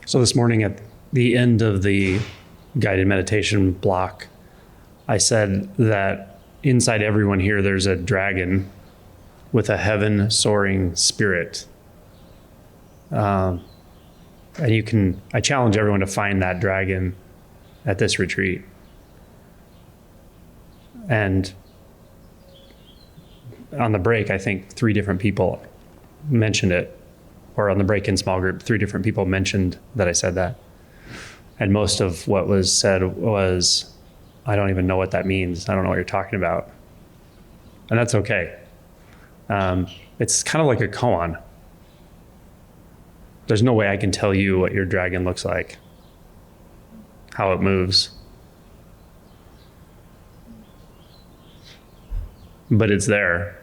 So this morning at the end of the guided meditation block, I said that inside everyone here, there's a dragon with a heaven soaring spirit. And I challenge everyone to find that dragon at this retreat. And on the break, I think 3 different people mentioned it, or on the break in small group, 3 different people mentioned that I said that. And most of what was said was, I don't even know what that means. I don't know what you're talking about. And that's okay. It's kind of like a koan. There's no way I can tell you what your dragon looks like, how it moves. But it's there.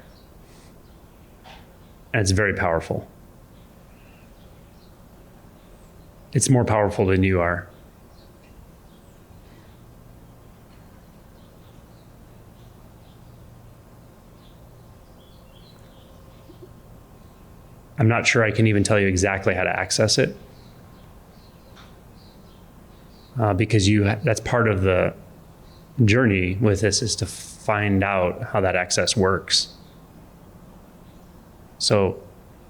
And it's very powerful. It's more powerful than you are. I'm not sure I can even tell you exactly how to access it. Because that's part of the journey with this, is to find out how that access works. So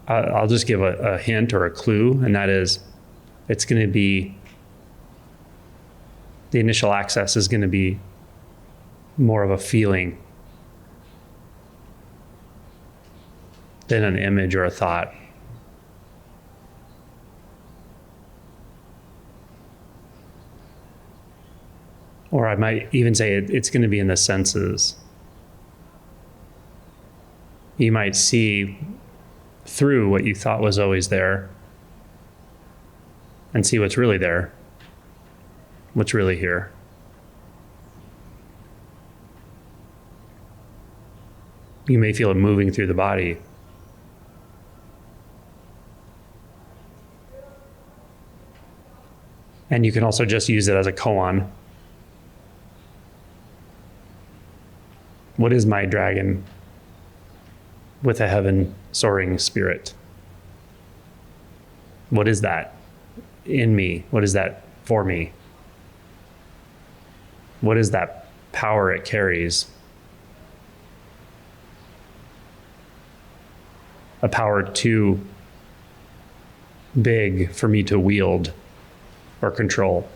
I'll just give a hint or a clue, and that is, it's going to be, the initial access is going to be more of a feeling than an image or a thought. Or I might even say it's going to be in the senses. You might see through what you thought was always there and see what's really there, what's really here. You may feel it moving through the body. And you can also just use it as a koan. What is my dragon with a heaven soaring spirit? What is that in me? What is that for me? What is that power it carries? A power too big for me to wield or control.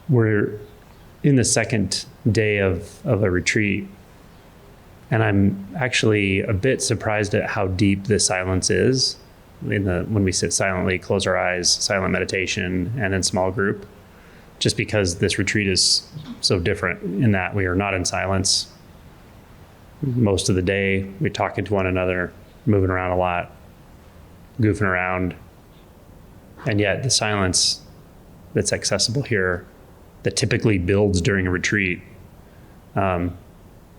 We're in the second day of a retreat, and I'm actually a bit surprised at how deep the silence is when we sit silently, close our eyes, silent meditation, and in small group, just because this retreat is so different in that we are not in silence. Most of the day, we're talking to one another, moving around a lot, goofing around, and yet the silence that's accessible here, that typically builds during a retreat,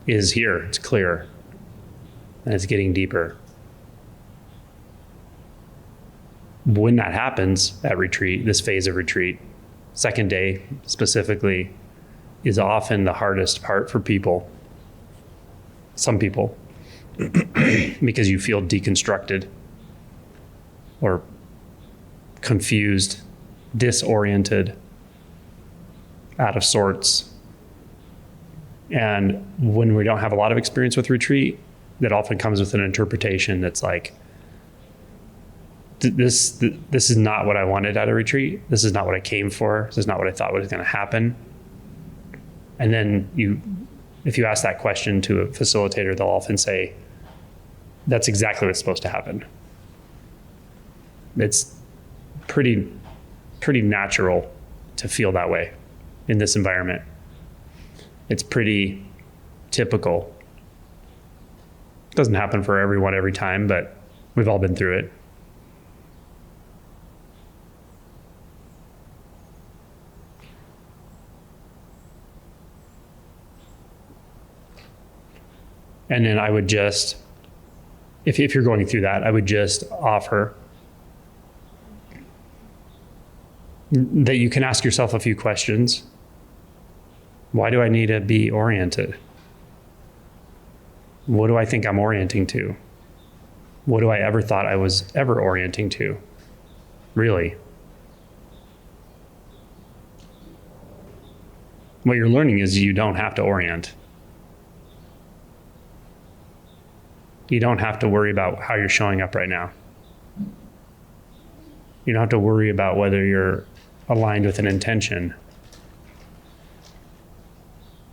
is here. It's clear, and it's getting deeper. When that happens at retreat, this phase of retreat, second day specifically, is often the hardest part for people, some people, because you feel deconstructed or confused, disoriented, out of sorts. And when we don't have a lot of experience with retreat, that often comes with an interpretation that's like, this is not what I wanted at a retreat. This is not what I came for. This is not what I thought was going to happen. And then if you ask that question to a facilitator, they'll often say, that's exactly what's supposed to happen. It's pretty natural to feel that way in this environment. It's pretty typical. It doesn't happen for everyone every time, but we've all been through it. And then I would just, if you're going through that, I would just offer that you can ask yourself a few questions. Why do I need to be oriented? What do I think I'm orienting to? What do I ever thought I was ever orienting to? Really? What you're learning is you don't have to orient. You don't have to worry about how you're showing up right now. You don't have to worry about whether you're aligned with an intention.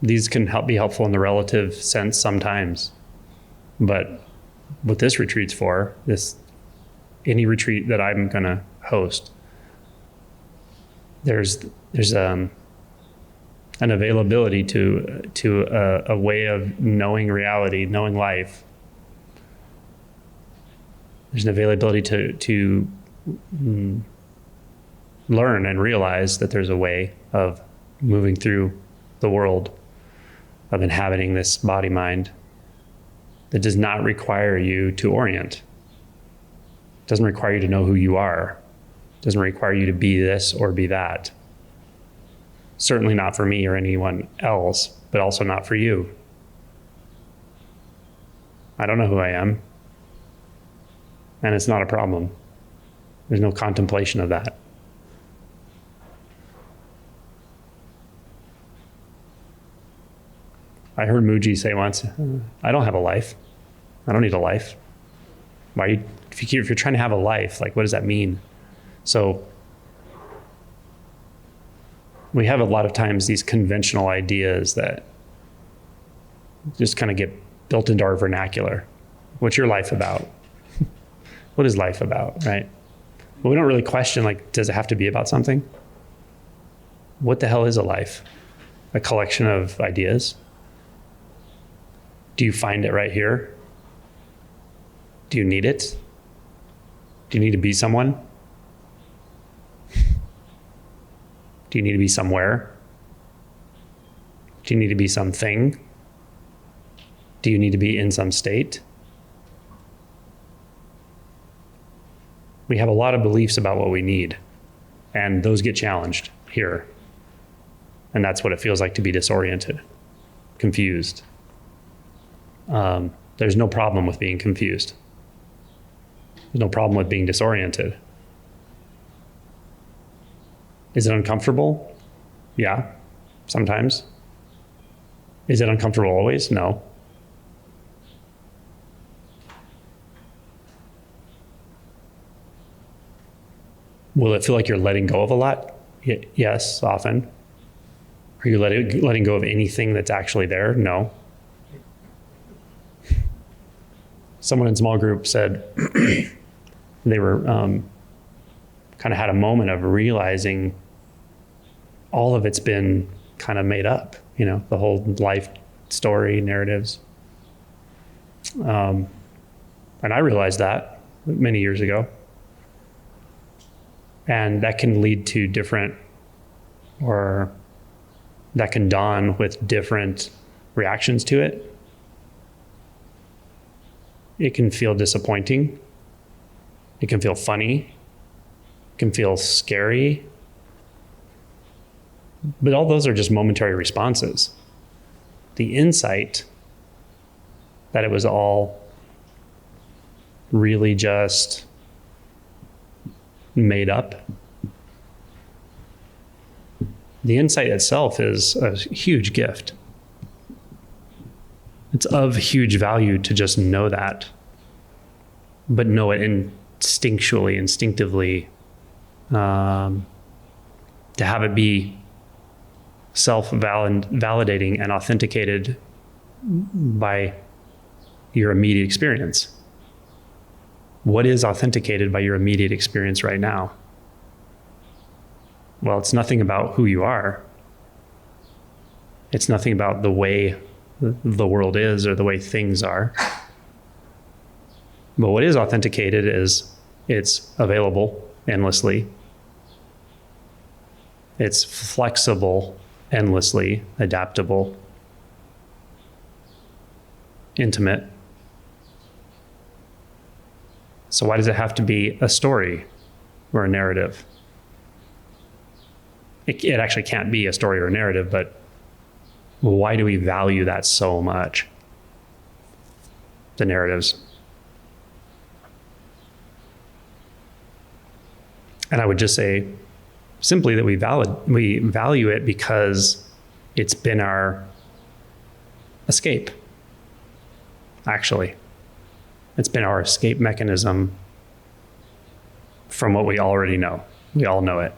These can be helpful in the relative sense sometimes. But what this retreat's for, any retreat that I'm going to host, there's an availability to a way of knowing reality, knowing life. There's an availability to learn and realize that there's a way of moving through the world, of inhabiting this body mind that does not require you to orient. It doesn't require you to know who you are. It doesn't require you to be this or be that. Certainly not for me or anyone else, but also not for you. I don't know who I am, and it's not a problem. There's no contemplation of that. I heard Mooji say once, I don't have a life. I don't need a life. If you're trying to have a life, like, what does that mean? So we have a lot of times these conventional ideas that just kind of get built into our vernacular. What's your life about? What is life about, right? But we don't really question, like, does it have to be about something? What the hell is a life? A collection of ideas? Do you find it right here? Do you need it? Do you need to be someone? Do you need to be somewhere? Do you need to be something? Do you need to be in some state? We have a lot of beliefs about what we need, and those get challenged here. And that's what it feels like to be disoriented, confused. There's no problem with being confused. There's no problem with being disoriented. Is it uncomfortable? Yeah, sometimes. Is it uncomfortable always? No. Will it feel like you're letting go of a lot? Yes, often. Are you letting go of anything that's actually there? No. Someone in small group said they were kind of had a moment of realizing all of it's been kind of made up, the whole life story, narratives. And I realized that many years ago. And that can lead to that can dawn with different reactions to it. It can feel disappointing. It can feel funny. It can feel scary. But all those are just momentary responses. The insight that it was all really just made up. The insight itself is a huge gift. It's of huge value to just know that, but know it instinctually, instinctively, to have it be self-validating and authenticated by your immediate experience. What is authenticated by your immediate experience right now? Well, it's nothing about who you are. It's nothing about the way the world is or the way things are. But what is authenticated is it's available endlessly. It's flexible endlessly, adaptable, intimate. So why does it have to be a story or a narrative? it actually can't be a story or a narrative, but why do we value that so much? The narratives. And I would just say simply that we value it because it's been our escape. Actually, it's been our escape mechanism from what we already know. We all know it.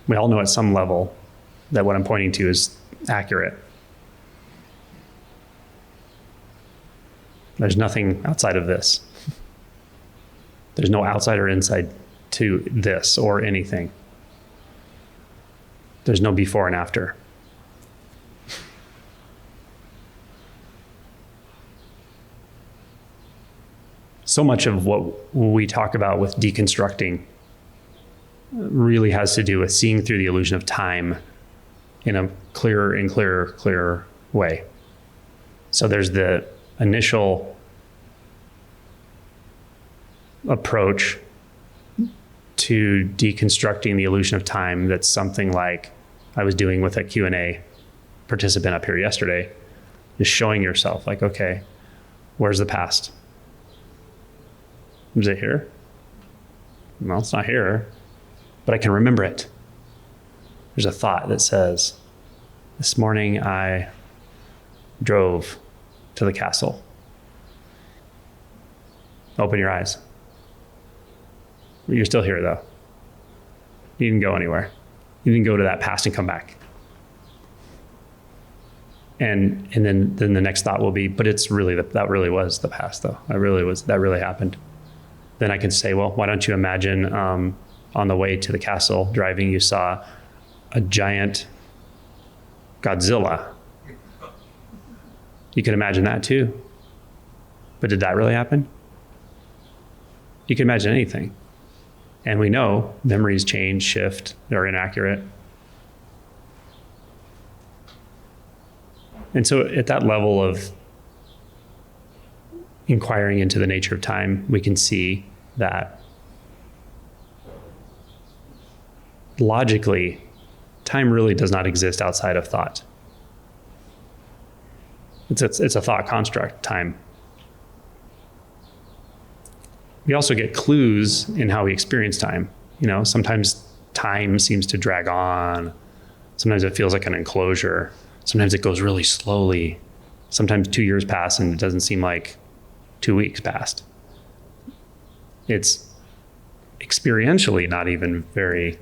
We all know at some level that what I'm pointing to is accurate. There's nothing outside of this. There's no outside or inside to this or anything. There's no before and after. So much of what we talk about with deconstructing really has to do with seeing through the illusion of time in a clearer and clearer way. So there's the initial approach to deconstructing the illusion of time that's something like I was doing with a Q&A participant up here yesterday, is showing yourself like, okay, where's the past? Is it here? No, it's not here, but I can remember it. There's a thought that says, this morning I drove to the castle. Open your eyes. You're still here though. You didn't go anywhere. You didn't go to that past and come back. And then the next thought will be, but it's really, that really was the past though. That really happened. Then I can say, well, why don't you imagine on the way to the castle driving, you saw a giant Godzilla. You can imagine that too. But did that really happen? You can imagine anything. And we know memories change, shift, they're inaccurate. And so at that level of inquiring into the nature of time, we can see that logically, time really does not exist outside of thought. It's a thought construct, time. We also get clues in how we experience time. Sometimes time seems to drag on. Sometimes it feels like an enclosure. Sometimes it goes really slowly. Sometimes 2 years pass and it doesn't seem like 2 weeks passed. It's experientially not even very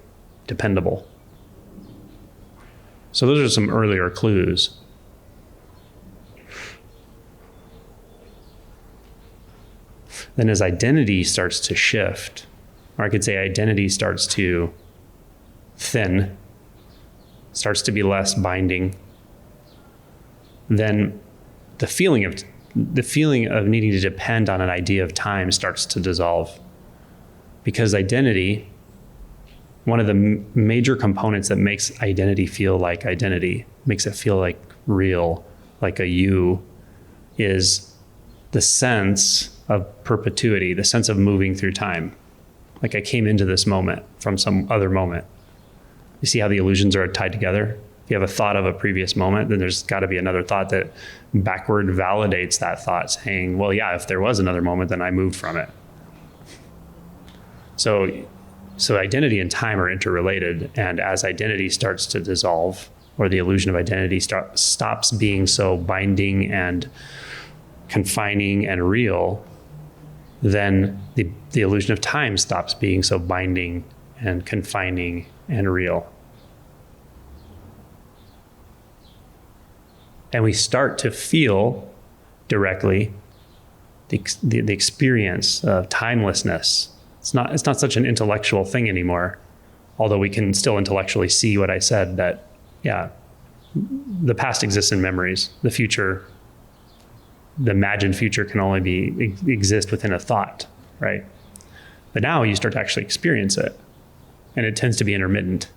dependable. So those are some earlier clues. Then as identity starts to shift, or I could say identity starts to thin, starts to be less binding, then the feeling of needing to depend on an idea of time starts to dissolve. Because identity, one of the major components that makes identity feel like identity, makes it feel like real, like a you, is the sense of perpetuity, the sense of moving through time. Like I came into this moment from some other moment. You see how the illusions are tied together? If you have a thought of a previous moment, then there's got to be another thought that backward validates that thought, saying, well, yeah, if there was another moment, then I moved from it. So identity and time are interrelated, and as identity starts to dissolve, or the illusion of identity stops being so binding and confining and real, then the illusion of time stops being so binding and confining and real. And we start to feel directly the experience of timelessness. It's not such an intellectual thing anymore, although we can still intellectually see what I said, that, yeah, the past exists in memories. The future, the imagined future can only exist within a thought, right? But now you start to actually experience it, and it tends to be intermittent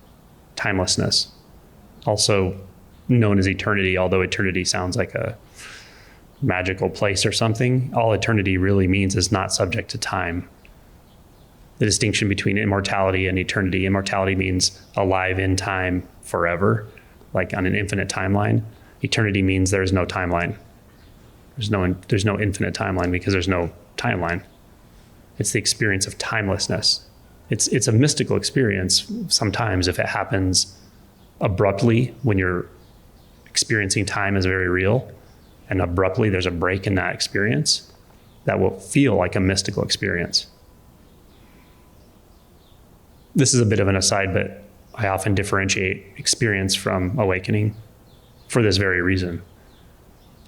timelessness, also known as eternity, although eternity sounds like a magical place or something. All eternity really means is not subject to time. the distinction between immortality and eternity. Immortality means alive in time forever, like on an infinite timeline. Eternity means there's no timeline. There's no infinite timeline because there's no timeline. It's the experience of timelessness. It's a mystical experience sometimes if it happens abruptly when you're experiencing time as very real, and abruptly there's a break in that experience that will feel like a mystical experience. This is a bit of an aside, but I often differentiate experience from awakening for this very reason.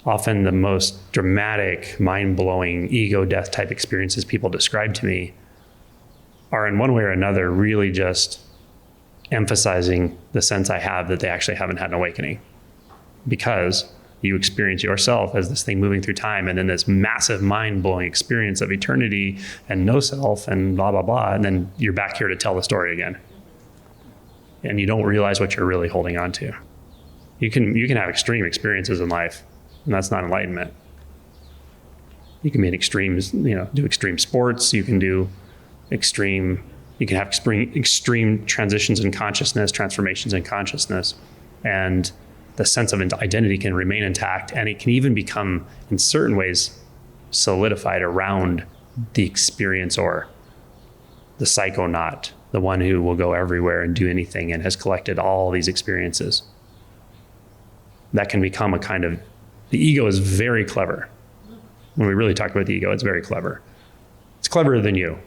Often the most dramatic, mind-blowing, ego death type experiences people describe to me are in one way or another really just emphasizing the sense I have that they actually haven't had an awakening, because you experience yourself as this thing moving through time, and then this massive mind-blowing experience of eternity and no self and blah, blah, blah. And then you're back here to tell the story again. And you don't realize what you're really holding on to. You can have extreme experiences in life, and that's not enlightenment. You can be in extremes, do extreme sports. You can have extreme transitions in consciousness, transformations in consciousness, and the sense of identity can remain intact, and it can even become, in certain ways, solidified around the experience or the psychonaut, the one who will go everywhere and do anything and has collected all these experiences. That can become a kind of, the ego is very clever. When we really talk about the ego, it's very clever. It's cleverer than you.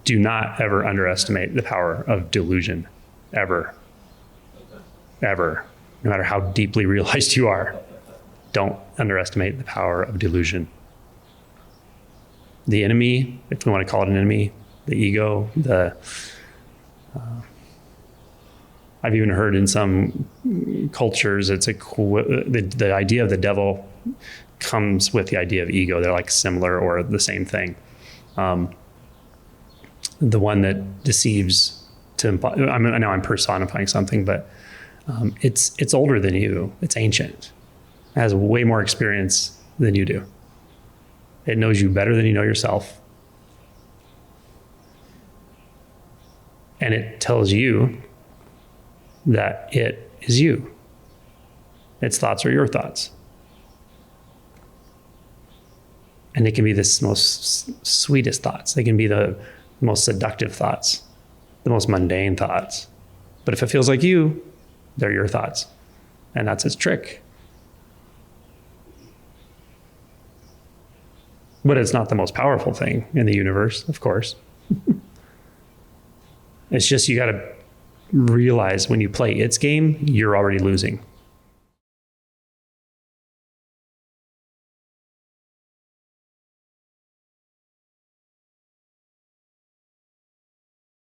Do not ever underestimate the power of delusion, ever, ever. No matter how deeply realized you are, don't underestimate the power of delusion. The enemy, if we want to call it an enemy, the ego, I've even heard in some cultures, the idea of the devil comes with the idea of ego. They're like similar or the same thing. The one that deceives I know I'm personifying something, but it's older than you. It's ancient. It has way more experience than you do. It knows you better than you know yourself. And it tells you that it is you. Its thoughts are your thoughts. And they can be the most sweetest thoughts. They can be the most seductive thoughts, the most mundane thoughts. But if it feels like you, they're your thoughts. And that's its trick. But it's not the most powerful thing in the universe, of course. It's just you got to realize when you play its game, you're already losing.